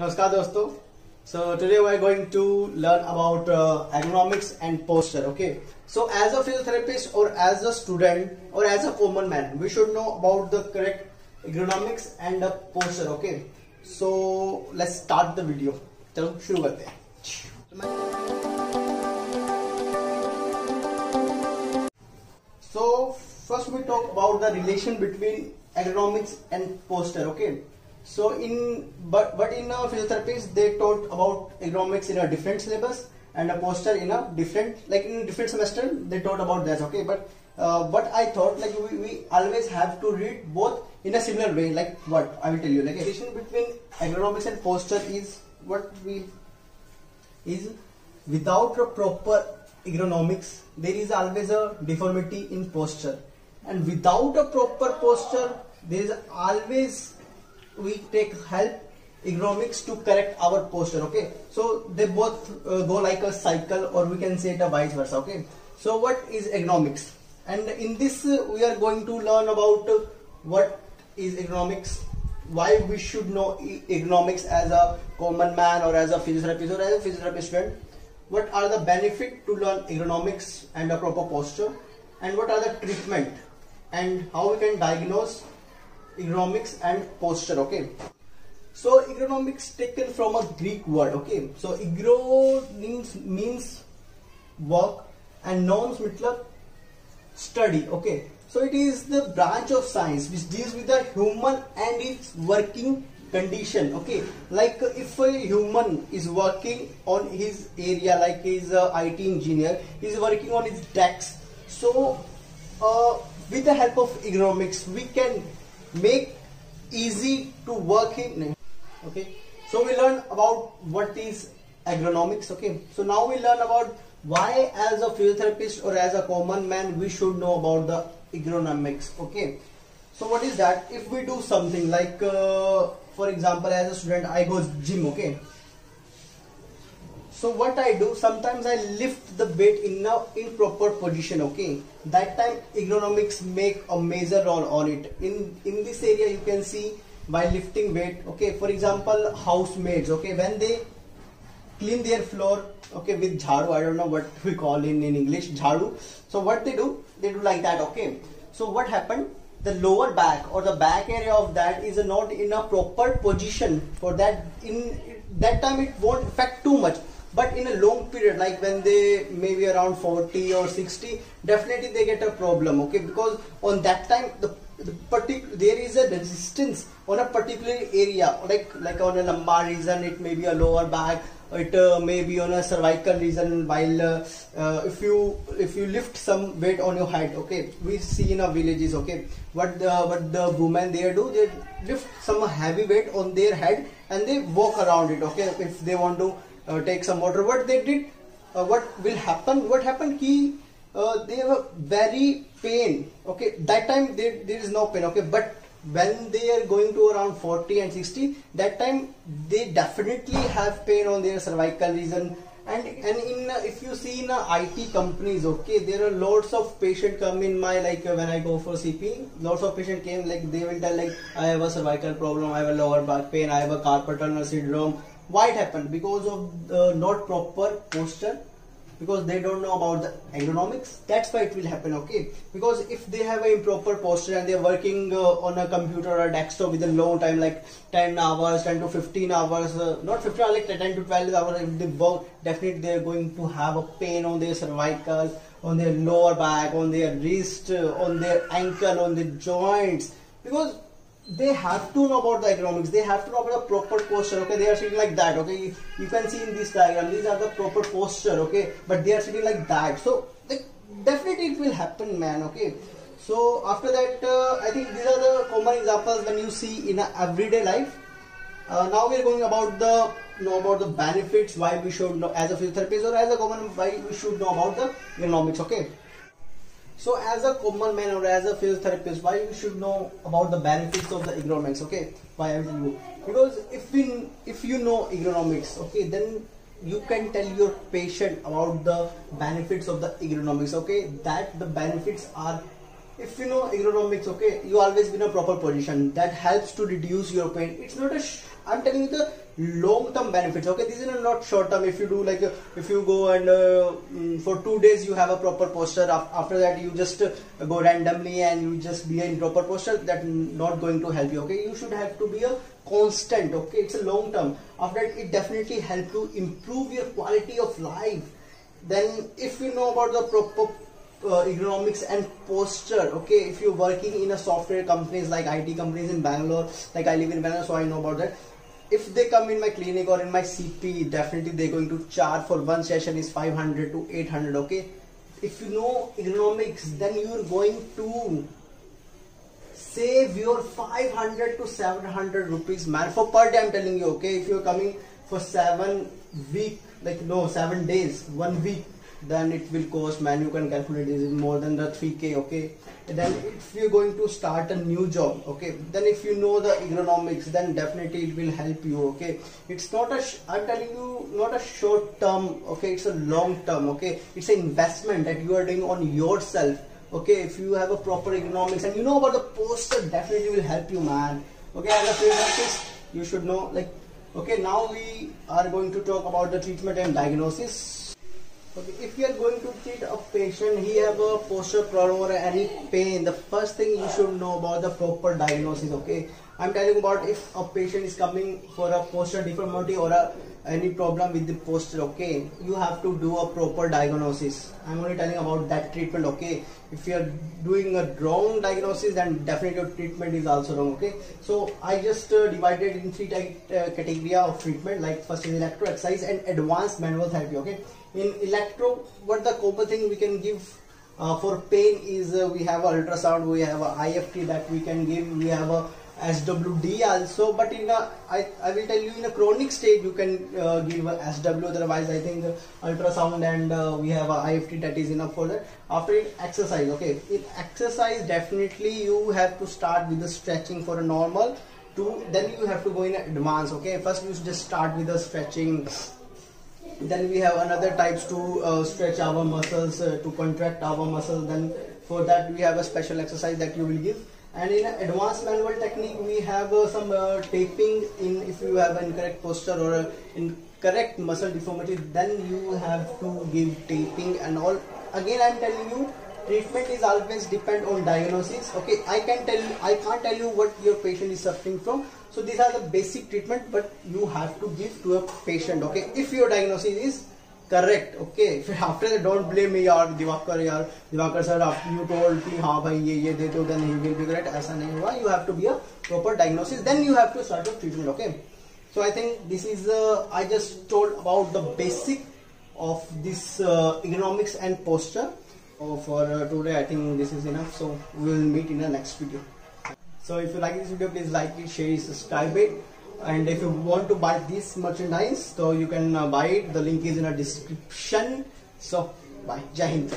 Namaskar दोस्तों. So today we are going to learn about ergonomics and posture. Okay. So as a physiotherapist or as a student or as a common man, we should know about the correct ergonomics and posture. Okay. So let's start the video. चलो शुरू करते हैं. So first we talk about the relation between ergonomics and posture. Okay. So but in physiotherapist they taught about ergonomics in a different syllabus and a posture in a different, like in a different semester they taught about that. Okay, but what I thought, like we always have to read both in a similar way. Like what I will tell you, like relation between ergonomics and posture is what we is without a proper ergonomics there is always a deformity in posture, and without a proper posture there is always we take help ergonomics to correct our posture. Okay, so they both go like a cycle, or we can say it a vice versa. Okay, so what is ergonomics, and in this we are going to learn about what is ergonomics, why we should know ergonomics as a common man or as a physiotherapist or as a physiotherapy student, what are the benefits to learn ergonomics and a proper posture, and what are the treatment and how we can diagnose ergonomics and posture. Okay, so ergonomics taken from a Greek word. Okay, so ergo means work and norms matlab study. Okay, so it is the branch of science which deals with the human and its working condition. Okay, like if a human is working on his area, like he is a IT engineer, he is working on his decks, so with the help of ergonomics we can make easy to work in. Okay, so we learn about what is ergonomics. Okay, so now we learn about why as a physiotherapist or as a common man we should know about the ergonomics. Okay, so what is that? If we do something like for example, as a student I go gym. Okay, so what I do, sometimes I lift the weight in a improper position. Okay, that time ergonomics make a major role on it. In this area you can see by lifting weight. Okay, for example, housemaids. Okay, when they clean their floor, okay, with jharu, I don't know what we call in English, jharu. So what they do like that. Okay, so what happened, the lower back or the back area of that is not in a proper position. For that, in that time it won't affect too much, but in a long period, like when they maybe around 40 or 60, definitely they get a problem. Okay, because on that time there is a resistance on a particular area, like on a lumbar region, it may be a lower back, it may be on a cervical region. While if you lift some weight on your head, okay, we see in our villages. Okay, what the women there do, they lift some heavy weight on their head and they walk around it. Okay, if they want to take some water, what they did, what happened, they have a very pain. Okay, that time there is no pain. Okay, but when they are going to around 40 and 60, that time they definitely have pain on their cervical region. And in if you see in IT companies, okay, there are lots of patients come in my, like when I go for CP, lots of patients came, like they will tell like I have a cervical problem, I have a lower back pain, I have a carpal tunnel syndrome. Why it happened? Because of not proper posture, because they don't know about the ergonomics. That's why it will happen. Okay, because if they have an improper posture and they are working on a computer or a desktop with a long time, like 10 hours, 10 to 15 hours, not 15 hours, like 10 to 12 hours, if they work, definitely they are going to have a pain on their cervical, on their lower back, on their wrist, on their ankle, on their joints, because they have to know about the ergonomics. They have to know about the proper posture. Okay, they are sitting like that. Okay, you can see in this diagram, these are the proper posture. Okay, but they are sitting like that, so like, definitely it will happen, man. Okay, so after that I think these are the common examples when you see in a everyday life. Now we are going about the benefits, why we should know as a physiotherapist or as a common, why we should know about the ergonomics. Okay, so as a common man or as a physiotherapist, why you should know about the benefits of the ergonomics? Okay, why I will do? Because if you know ergonomics, okay, then you can tell your patient about the benefits of the ergonomics. Okay, that the benefits are, if you know ergonomics, okay, you always be in a proper position. That helps to reduce your pain. It's not a I'm telling you the long term benefits. Okay, these are not short term. If you do like if you go and for 2 days you have a proper posture, after that you just go randomly and you just be in proper posture, that not going to help you. Okay, you should have to be a constant. Okay, it's a long term. After that, it definitely help to improve your quality of life. Then if you know about the proper ergonomics and posture, okay, if you're working in a software companies like IT companies in Bangalore, like I live in Bangalore, so I know about that. If they come in my clinic or in my CP, definitely they're going to charge for one session is 500 to 800. Okay, if you know ergonomics, then you're going to save your 500 to 700 rupees, man, for per day. I'm telling you. Okay, if you're coming for 7 days, 1 week, then it will cost, man, you can calculate, it is more than the 3k. Okay, then if you're going to start a new job, okay, then if you know the ergonomics, then definitely it will help you. Okay, it's not a I'm telling you, not a short term. Okay, it's a long term. Okay, it's an investment that you are doing on yourself. Okay, if you have a proper ergonomics and you know about the posture, definitely will help you, man. Okay, as a physiotherapist, you should know, like, okay, now we are going to talk about the treatment and diagnosis. Okay, if you are going to treat a patient, he have a posture problem or any pain, the first thing you should know about the proper diagnosis. Okay, I'm telling about if a patient is coming for a posture deformity or any problem with the posture, okay, you have to do a proper diagnosis. I'm only telling about that treatment. Okay, if you are doing a wrong diagnosis, then definitely your treatment is also wrong. Okay, so I just divided in 3 category of treatment. Like first is electro exercise and advanced manual therapy. Okay, in electro, what the common thing we can give for pain is we have a ultrasound, we have a IFT that we can give, we have a SWD also, but in a I will tell you, in a chronic stage you can give a SW, otherwise I think ultrasound and we have a IFT, that is enough for that. After it, exercise. Okay, in exercise definitely you have to start with the stretching for a normal to, then you have to go in advance. Okay, first you just start with the stretching, then we have another types to stretch our muscles, to contract our muscles. Then for that we have a special exercise that you will give. And in advanced manual technique we have some taping in, if you have an incorrect posture or incorrect muscle deformity, then you have to give taping and all. Again, I'm telling you, treatment is always depend on diagnosis. Okay, I can't tell you what your patient is suffering from. So these are the basic treatment, but you have to give to a patient. Okay, if your diagnosis is correct. Okay, after that don't blame me, Divaker sir, after you told me हाँ भाई ये दे दो, then he will be correct. ऐसा नहीं हुआ. You have to be a proper diagnosis, then you have to start a treatment. Okay, so I think this is I just told about the basic of this ergonomics and posture. For today I think this is enough, so we will meet in the next video. So if you like this video, please like it, share it, subscribe it. And if you want to buy this merchandise, so you can buy it. The link is in the description. So bye. Jai Hind.